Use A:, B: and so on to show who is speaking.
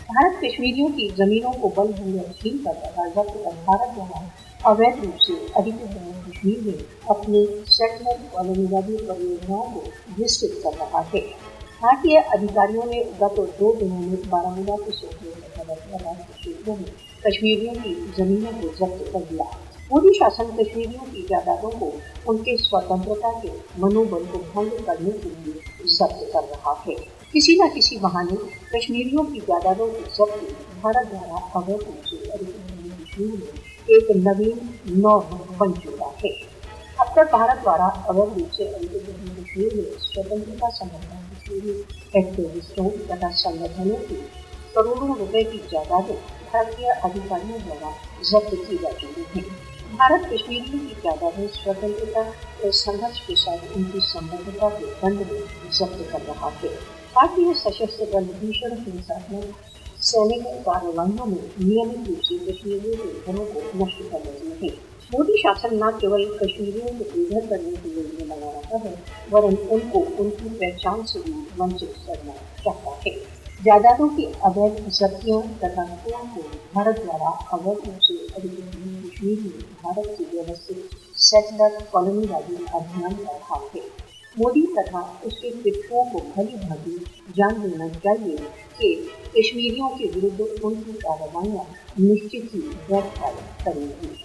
A: भारत कश्मीरियों की जमीनों को बलपूर्वक छीन कर तथा जब्त कर भारत द्वारा अवैध रूप से अधिकृत जम्मू कश्मीर में अपनी सेटलर कॉलोनीवादी परियोजनाओं को विस्तृत कर रहा है। भारतीय अधिकारियों ने गत 2 दिनों में बारामूला के सोपोर तथा बर्फीली क्षेत्रों में कश्मीरियों की जमीनों को जब्त कर लिया। मोदी शासन कश्मीरियों की जायदादों को उनके स्वतंत्रता के मनोबल को भंग करने के लिए जब्त कर रहा है। किसी न किसी बहाने कश्मीरियों की जायदादों की जब्ती भारत द्वारा अवैध रूप से अधिकृत जम्मू कश्मीर में एक नवीन नॉर्म बन चुका है। अब तक भारत द्वारा अवैध रूप से अधिकृत जम्मू कश्मीर में स्वतंत्रता संबंधी कश्मीरी एक्टिविस्टों तथा संगठनों की करोड़ों रुपए की जायदादें भारतीय अधिकारियों द्वारा जब्त की जा चुकी हैं। भारत कश्मीरियों की जायदादें स्वतंत्रता और संघर्ष के साथ उनकी संबद्धता के दंड में जब्त कर रहा है। भारतीय सशस्त्र बल भीषण हिंसात्मक सैनिक कार्रवाइयों में नियमित रूप से कश्मीरियों के घरों को नष्ट कर रहे हैं। मोदी शासन न केवल कश्मीरियों को बेघर करने की योजना लगा रहा है, वरन उनको उनकी पहचान से भी वंचित करना चाहता है। जायदादों की अवैध जब्तियों तथा हत्याओं को भारत द्वारा अवैध रूप से अधिकृत जम्मू कश्मीर में भारत की व्यवस्थित सेटलर कॉलोनीवादी अभियान का भाग है। मोदी तथा उसके मित्रों को भली भांति जान लेना चाहिए कि कश्मीरियों के विरुद्ध उनकी कार्रवाइयां निश्चित ही बैकफायर करेंगी।